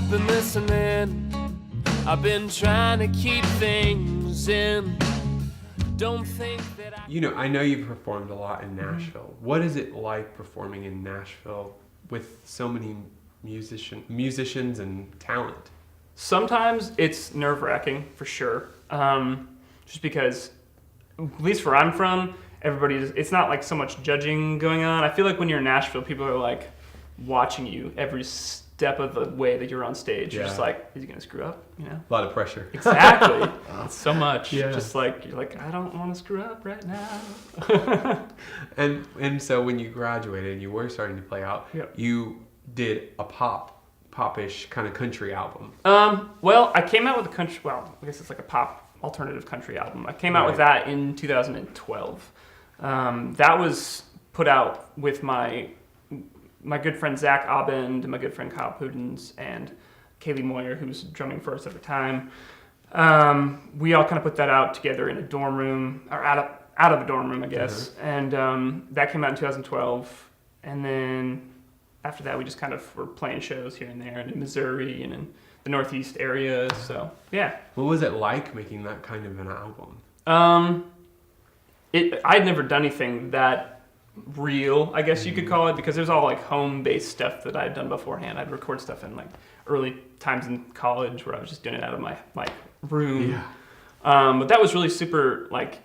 I've been listening. I've been trying to keep things in. Don't think that I know you've performed a lot in Nashville. What is it like performing in Nashville with so many musicians and talent? Sometimes it's nerve-wracking, for sure. Just because, at least where I'm from, it's not like so much judging going on. I feel like when you're in Nashville, people are like watching you every step of the way that you're on stage. You're just like, is he gonna screw up? A lot of pressure. Exactly. It's so much. Yeah. Just like, you're like, I don't want to screw up right now. and so when you graduated and you were starting to play out, Yep. you did a popish kind of country album. Well, I came out with I guess it's like a pop alternative country album. I came out with that in 2012. That was put out with my good friend Zach Abend and my good friend Kyle Pudens and Kaylee Moyer, who was drumming for us at the time. We all kind of put that out together in a dorm room, or out of a dorm room, I guess. And that came out in 2012. And then after that, we just kind of were playing shows here and there in Missouri and in the Northeast area. So, yeah. What was it like making that kind of an album? I'd never done anything that real, I guess you could call it, because there's all like home-based stuff that I'd done beforehand. I'd record stuff in like early times in college where I was just doing it out of my room. Yeah. But that was really super, like,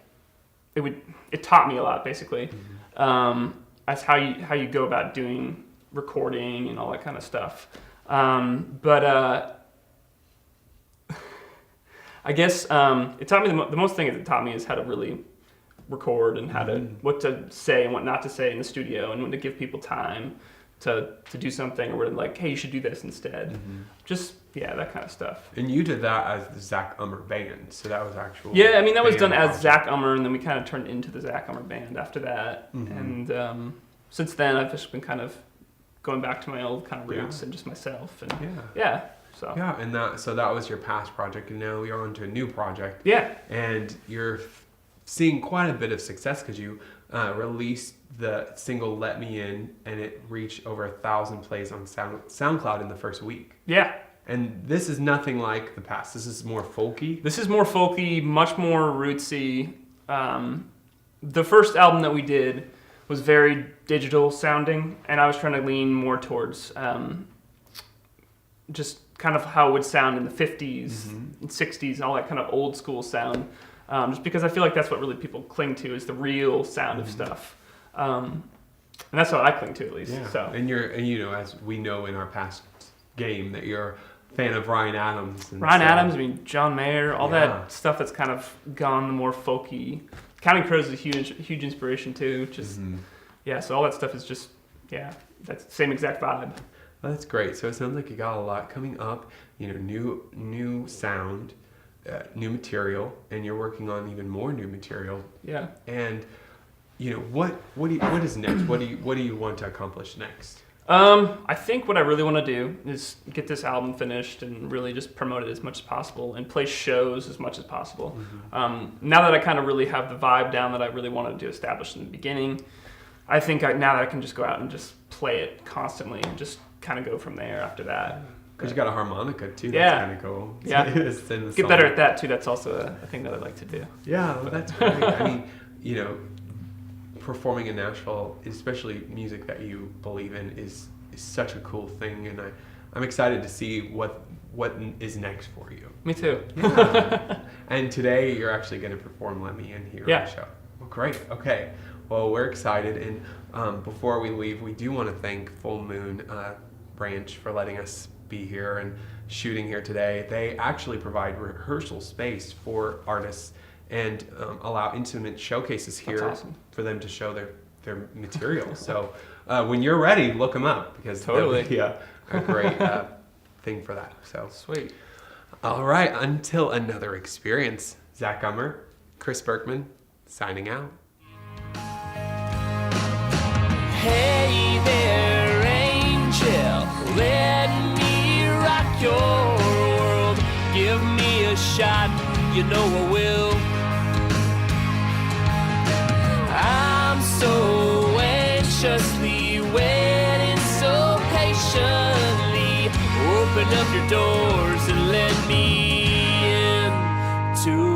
it taught me a lot, basically. As how you go about doing recording and all that kind of stuff. But I guess it taught me the most thing it taught me is how to really record and what to say and what not to say in the studio, and when to give people time to do something, or like, hey, you should do this instead. Just that kind of stuff. And you did that as the Zach Ummer Band, so that was actual. Yeah, I mean that was done project. as Zach Ummer, and then we kind of turned into the Zach Ummer Band after that. And since then, I've just been kind of going back to my old kind of roots and just myself. And and that was your past project, and now you're on to a new project. Yeah. And you're seeing quite a bit of success because you released the single "Let Me In" and it reached over 1,000 plays on SoundCloud in the first week. Yeah. And this is nothing like the past. This is more folky. This is more folky, much more rootsy. The first album that we did was very digital sounding, and I was trying to lean more towards just kind of how it would sound in the 50s and 60s, all that kind of old school sound. Just because I feel like that's what really people cling to, is the real sound of stuff. And that's what I cling to, at least. Yeah. So. And as we know in our past game, that you're a fan of Ryan Adams. Adams, I mean, John Mayer, all that stuff that's kind of gone the more folky. Counting Crows is a huge inspiration too. Just so all that stuff is just that's the same exact vibe. Well, that's great. So it sounds like you got a lot coming up. New sound, new material, and you're working on even more new material. Yeah. And what is next? What do you want to accomplish next? I think what I really want to do is get this album finished and really just promote it as much as possible and play shows as much as possible. Now that I kind of really have the vibe down that I really wanted to establish in the beginning, I think now that I can just go out and just play it constantly and just kind of go from there after that. Because you got a harmonica too. Yeah. That's kind of cool. Yeah. Get better at that too. That's also a thing that I'd like to do. Yeah, well, that's great. I mean, performing in Nashville, especially music that you believe in, is such a cool thing, and I'm excited to see what is next for you. Me too. Yeah. And today you're actually going to perform "Let Me In" here on the show. Well, great. Okay. Well, we're excited, and before we leave, we do want to thank Full Moon Branch for letting us be here and shooting here today. They actually provide rehearsal space for artists and allow intimate showcases here for them to show their material. So when you're ready, look them up, because totally be a great thing for that. So sweet. All right, until another experience, Zach Ummer, Chris Berkman, signing out. Hey there, angel, let me rock your world. Give me a shot, you know I will. I'm so anxiously waiting so patiently. Oh, open up your doors and let me in to